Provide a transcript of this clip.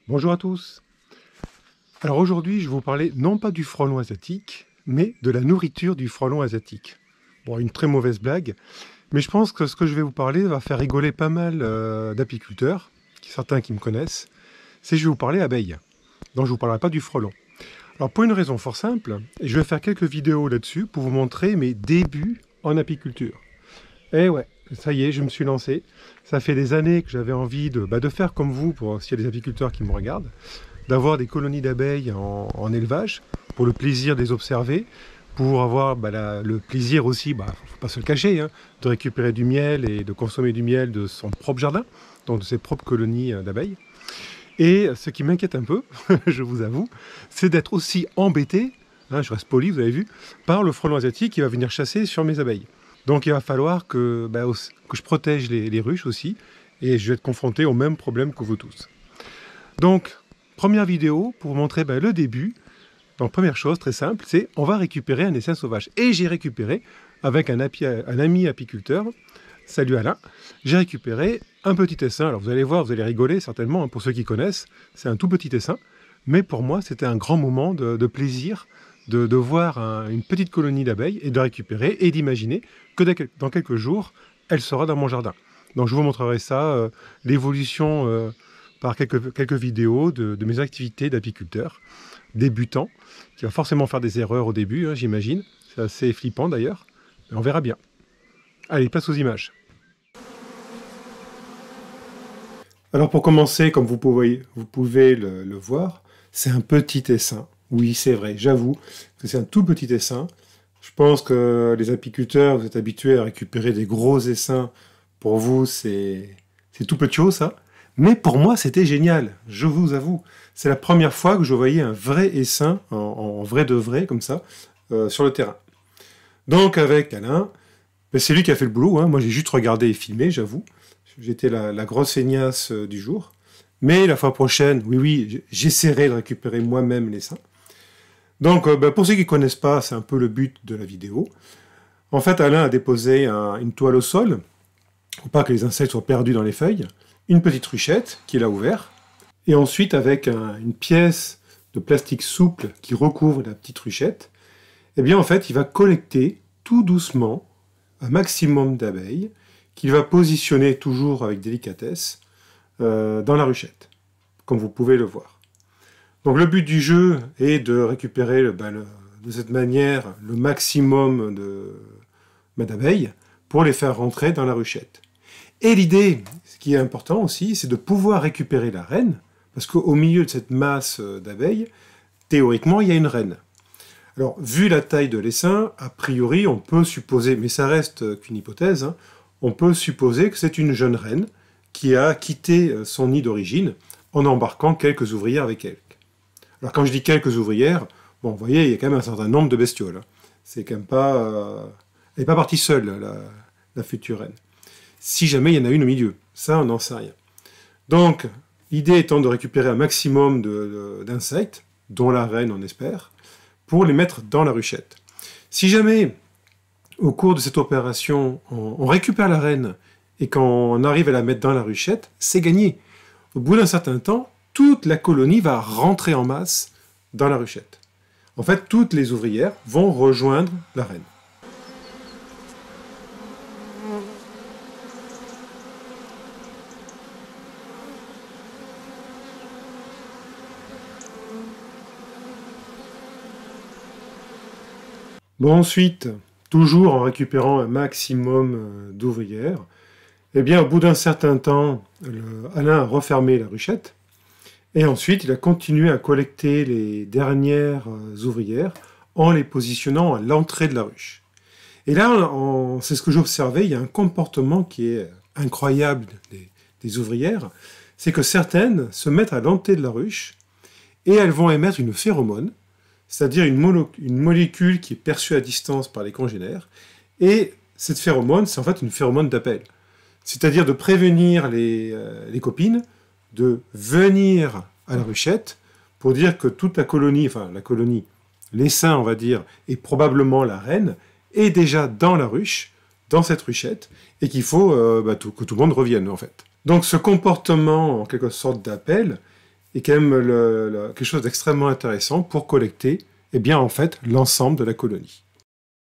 Bonjour à tous. Alors aujourd'hui, je vais vous parler non pas du frelon asiatique, mais de la nourriture du frelon asiatique. Bon, une très mauvaise blague, mais je pense que ce que je vais vous parler va faire rigoler pas mal d'apiculteurs, certains qui me connaissent. C'est que je vais vous parler abeilles. Donc je ne vous parlerai pas du frelon. Alors pour une raison fort simple, je vais faire quelques vidéos là-dessus pour vous montrer mes débuts en apiculture. Et ouais, ça y est, je me suis lancé. Ça fait des années que j'avais envie de faire comme vous, pour s'il y a des apiculteurs qui me regardent, d'avoir des colonies d'abeilles en élevage, pour le plaisir de les observer, pour avoir le plaisir aussi, faut pas se le cacher, hein, de récupérer du miel et de consommer du miel de son propre jardin, donc de ses propres colonies d'abeilles. Et ce qui m'inquiète un peu, je vous avoue, c'est d'être aussi embêté, hein, je reste poli, vous avez vu, par le frelon asiatique qui va venir chasser sur mes abeilles. Donc il va falloir que je protège les ruches aussi, et je vais être confronté au même problème que vous tous. Donc, première vidéo pour vous montrer le début. Donc première chose, très simple, c'est on va récupérer un essaim sauvage. Et j'ai récupéré, avec un ami apiculteur, salut Alain, j'ai récupéré un petit essaim. Alors vous allez voir, vous allez rigoler certainement, hein, pour ceux qui connaissent, c'est un tout petit essaim. Mais pour moi, c'était un grand moment de plaisir de voir une petite colonie d'abeilles et de la récupérer et d'imaginer que dans quelques jours, elle sera dans mon jardin. Donc je vous montrerai ça, l'évolution par quelques vidéos de mes activités d'apiculteur débutant, qui va forcément faire des erreurs au début, hein, j'imagine. C'est assez flippant d'ailleurs, mais on verra bien. Allez, place aux images. Alors pour commencer, comme vous pouvez le voir, c'est un petit essaim. Oui, c'est vrai, j'avoue que c'est un tout petit essaim. Je pense que les apiculteurs, vous êtes habitués à récupérer des gros essaims. Pour vous, c'est tout petit chose, ça. Mais pour moi, c'était génial, je vous avoue. C'est la première fois que je voyais un vrai essaim, en vrai de vrai, comme ça, sur le terrain. Donc avec Alain, c'est lui qui a fait le boulot, hein. Moi j'ai juste regardé et filmé, j'avoue. J'étais la grosse feignasse du jour. Mais la fois prochaine, oui, j'essaierai de récupérer moi-même l'essaim. Donc, pour ceux qui ne connaissent pas, c'est un peu le but de la vidéo. En fait, Alain a déposé une toile au sol, pour pas que les insectes soient perdus dans les feuilles, une petite ruchette qu'il a ouverte, et ensuite, avec une pièce de plastique souple qui recouvre la petite ruchette, eh bien, en fait, il va collecter tout doucement un maximum d'abeilles qu'il va positionner toujours avec délicatesse dans la ruchette, comme vous pouvez le voir. Donc le but du jeu est de récupérer de cette manière le maximum d'abeilles pour les faire rentrer dans la ruchette. Et l'idée, ce qui est important aussi, c'est de pouvoir récupérer la reine, parce qu'au milieu de cette masse d'abeilles, théoriquement, il y a une reine. Alors, vu la taille de l'essaim, a priori, on peut supposer, mais ça reste qu'une hypothèse, hein, on peut supposer que c'est une jeune reine qui a quitté son nid d'origine en embarquant quelques ouvrières avec elle. Alors quand je dis quelques ouvrières, bon, vous voyez, il y a quand même un certain nombre de bestioles. Hein. C'est quand même pas... elle n'est pas partie seule, la future reine. Si jamais il y en a une au milieu, ça, on n'en sait rien. Donc, l'idée étant de récupérer un maximum d'insectes, dont la reine, on espère, pour les mettre dans la ruchette. Si jamais, au cours de cette opération, on récupère la reine et qu'on arrive à la mettre dans la ruchette, c'est gagné. Au bout d'un certain temps, toute la colonie va rentrer en masse dans la ruchette. En fait, toutes les ouvrières vont rejoindre la reine. Bon, ensuite, toujours en récupérant un maximum d'ouvrières, eh bien, au bout d'un certain temps, Alain a refermé la ruchette, et ensuite, il a continué à collecter les dernières ouvrières en les positionnant à l'entrée de la ruche. Et là, c'est ce que j'observais, il y a un comportement qui est incroyable des ouvrières, c'est que certaines se mettent à l'entrée de la ruche et elles vont émettre une phéromone, c'est-à-dire une molécule qui est perçue à distance par les congénères, et cette phéromone, c'est en fait une phéromone d'appel. C'est-à-dire de prévenir les copines de venir à la ruchette pour dire que toute la colonie, l'essaim, on va dire, et probablement la reine, est déjà dans la ruche, dans cette ruchette, et qu'il faut que tout le monde revienne, en fait. Donc ce comportement, en quelque sorte, d'appel, est quand même quelque chose d'extrêmement intéressant pour collecter, eh bien, en fait, l'ensemble de la colonie.